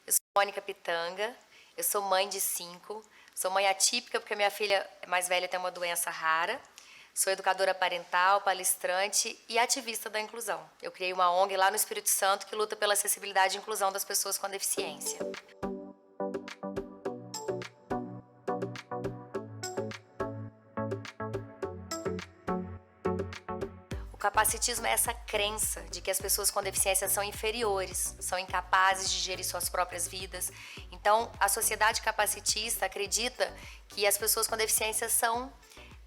Eu sou Mônica Pitanga, eu sou mãe de 5, sou mãe atípica porque minha filha mais velha tem uma doença rara, sou educadora parental, palestrante e ativista da inclusão. Eu criei uma ONG lá no Espírito Santo que luta pela acessibilidade e inclusão das pessoas com deficiência. O capacitismo é essa crença de que as pessoas com deficiência são inferiores, são incapazes de gerir suas próprias vidas. Então, a sociedade capacitista acredita que as pessoas com deficiência são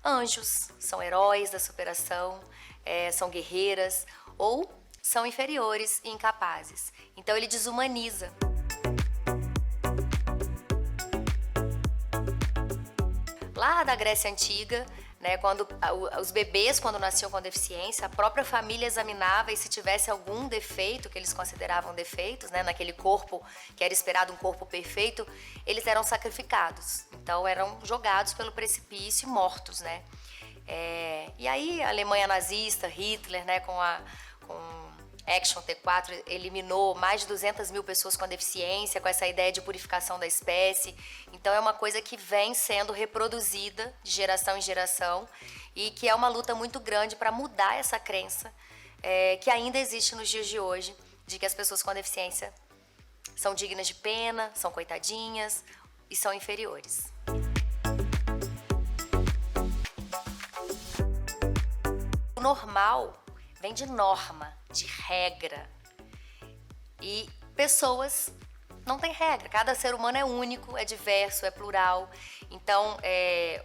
anjos, são heróis da superação, são guerreiras ou são inferiores e incapazes. Então, ele desumaniza. Lá da Grécia Antiga, né, quando os bebês, quando nasciam com deficiência, a própria família examinava e se tivesse algum defeito, que eles consideravam defeitos, né, naquele corpo que era esperado um corpo perfeito, eles eram sacrificados. Então eram jogados pelo precipício e mortos, né? E aí a Alemanha nazista, Hitler, né, com Action T4 eliminou mais de 200 mil pessoas com deficiência, com essa ideia de purificação da espécie. Então é uma coisa que vem sendo reproduzida de geração em geração e que é uma luta muito grande para mudar essa crença que ainda existe nos dias de hoje, de que as pessoas com deficiência são dignas de pena, são coitadinhas e são inferiores. O normal vem de norma, de regra. E pessoas não têm regra. Cada ser humano é único, é diverso, é plural. Então,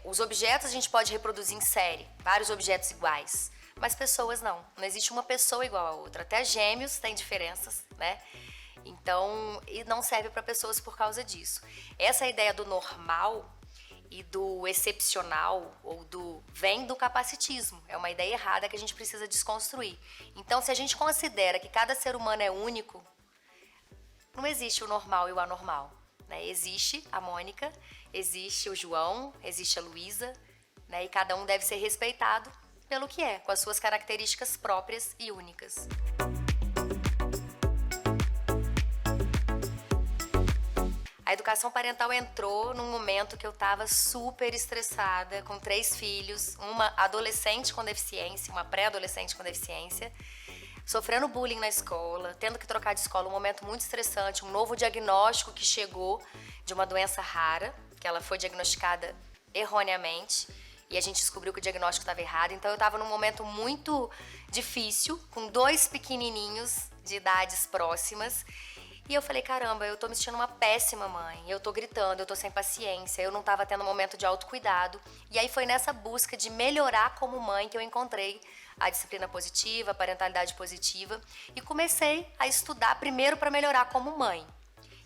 os objetos a gente pode reproduzir em série, vários objetos iguais. Mas pessoas não. Não existe uma pessoa igual a outra. Até gêmeos têm diferenças, né? Então, e não serve para pessoas por causa disso. Essa ideia do normal e do excepcional ou vem do capacitismo. É uma ideia errada que a gente precisa desconstruir. Então, se a gente considera que cada ser humano é único, não existe o normal e o anormal, né? Existe a Mônica, existe o João, existe a Luísa, né? E cada um deve ser respeitado pelo que é, com as suas características próprias e únicas. A educação parental entrou num momento que eu estava super estressada, com 3 filhos, uma adolescente com deficiência, uma pré-adolescente com deficiência, sofrendo bullying na escola, tendo que trocar de escola, um momento muito estressante, um novo diagnóstico que chegou de uma doença rara, que ela foi diagnosticada erroneamente, e a gente descobriu que o diagnóstico estava errado. Então eu estava num momento muito difícil, com 2 pequenininhos de idades próximas, e eu falei, caramba, eu tô me sentindo uma péssima mãe, eu tô gritando, eu tô sem paciência, eu não tava tendo um momento de autocuidado. E aí foi nessa busca de melhorar como mãe que eu encontrei a disciplina positiva, a parentalidade positiva, e comecei a estudar primeiro para melhorar como mãe.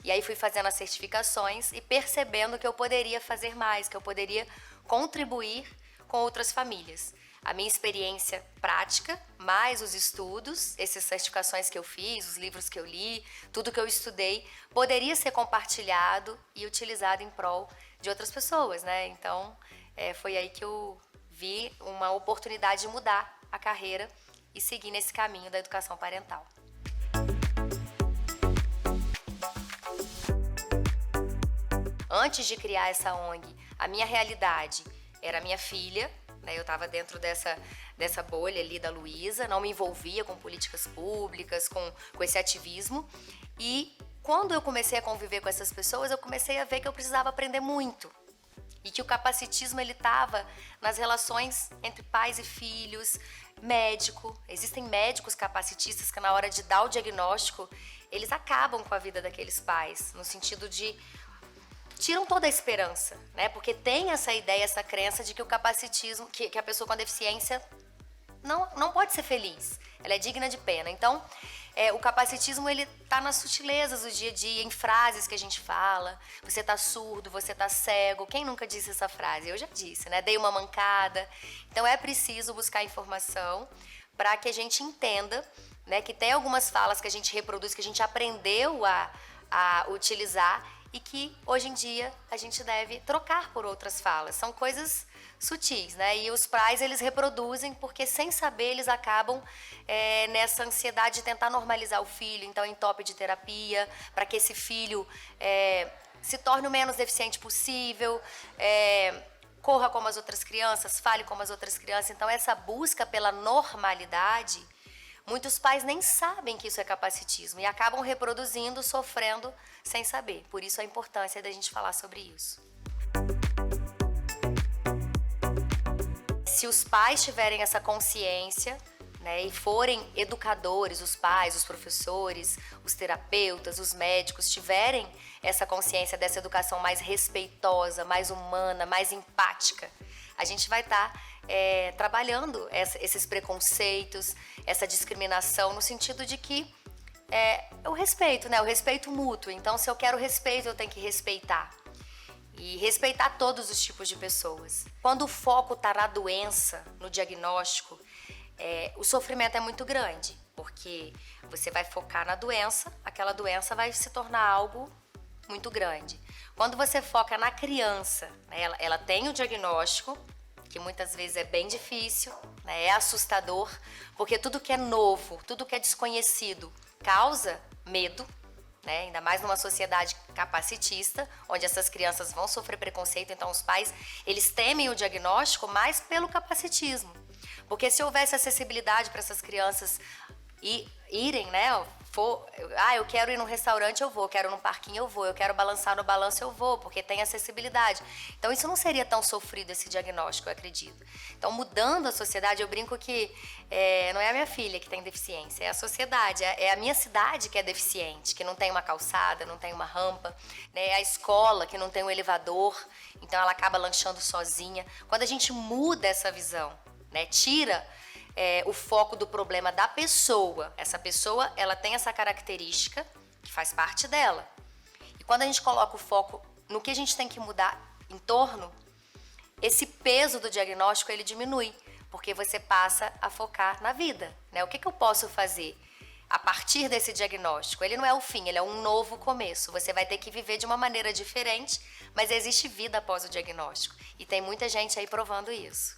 E aí fui fazendo as certificações e percebendo que eu poderia fazer mais, que eu poderia contribuir com outras famílias. A minha experiência prática, mais os estudos, essas certificações que eu fiz, os livros que eu li, tudo que eu estudei, poderia ser compartilhado e utilizado em prol de outras pessoas, né? Então, foi aí que eu vi uma oportunidade de mudar a carreira e seguir nesse caminho da educação parental. Antes de criar essa ONG, a minha realidade era a minha filha, né? Eu estava dentro dessa bolha ali da Luísa, não me envolvia com políticas públicas, com esse ativismo. E quando eu comecei a conviver com essas pessoas, eu comecei a ver que eu precisava aprender muito. E que o capacitismo ele estava nas relações entre pais e filhos, médico. Existem médicos capacitistas que na hora de dar o diagnóstico, eles acabam com a vida daqueles pais, no sentido de tiram toda a esperança, né? Porque tem essa ideia, essa crença de que o capacitismo, que a pessoa com deficiência não pode ser feliz, ela é digna de pena. Então, o capacitismo ele tá nas sutilezas do dia a dia, em frases que a gente fala. Você tá surdo, você tá cego. Quem nunca disse essa frase? Eu já disse, né? Dei uma mancada. Então é preciso buscar informação para que a gente entenda, né, que tem algumas falas que a gente reproduz, que a gente aprendeu a utilizar e que hoje em dia a gente deve trocar por outras falas. São coisas sutis, né? E os pais, eles reproduzem porque sem saber eles acabam nessa ansiedade de tentar normalizar o filho, então entope de terapia, para que esse filho se torne o menos deficiente possível, corra como as outras crianças, fale como as outras crianças. Então essa busca pela normalidade, muitos pais nem sabem que isso é capacitismo e acabam reproduzindo, sofrendo sem saber. Por isso a importância da gente falar sobre isso. Se os pais tiverem essa consciência, né, e forem educadores, os pais, os professores, os terapeutas, os médicos, tiverem essa consciência dessa educação mais respeitosa, mais humana, mais empática, a gente vai estar trabalhando esses preconceitos, essa discriminação, no sentido de que o respeito, né, o respeito mútuo. Então, se eu quero respeito, eu tenho que respeitar. E respeitar todos os tipos de pessoas. Quando o foco está na doença, no diagnóstico, o sofrimento é muito grande, porque você vai focar na doença, aquela doença vai se tornar algo muito grande. Quando você foca na criança, né, ela tem o diagnóstico, que muitas vezes é bem difícil, né, é assustador, porque tudo que é novo, tudo que é desconhecido causa medo, né? Ainda mais numa sociedade capacitista, onde essas crianças vão sofrer preconceito. Então os pais, eles temem o diagnóstico mais pelo capacitismo. Porque se houvesse acessibilidade para essas crianças irem, né? Eu quero ir num restaurante, eu vou. Eu quero ir num parquinho, eu vou. Eu quero balançar no balanço, eu vou, porque tem acessibilidade. Então isso não seria tão sofrido, esse diagnóstico, eu acredito. Então, mudando a sociedade, eu brinco que não é a minha filha que tem deficiência, é a sociedade, é a minha cidade que é deficiente, que não tem uma calçada, não tem uma rampa, né? É a escola que não tem um elevador, então ela acaba lanchando sozinha. Quando a gente muda essa visão, né, tira o foco do problema da pessoa. Essa pessoa, ela tem essa característica que faz parte dela. E quando a gente coloca o foco no que a gente tem que mudar em torno, esse peso do diagnóstico, ele diminui, porque você passa a focar na vida, né? O que eu posso fazer a partir desse diagnóstico? Ele não é o fim, ele é um novo começo. Você vai ter que viver de uma maneira diferente, mas existe vida após o diagnóstico. E tem muita gente aí provando isso.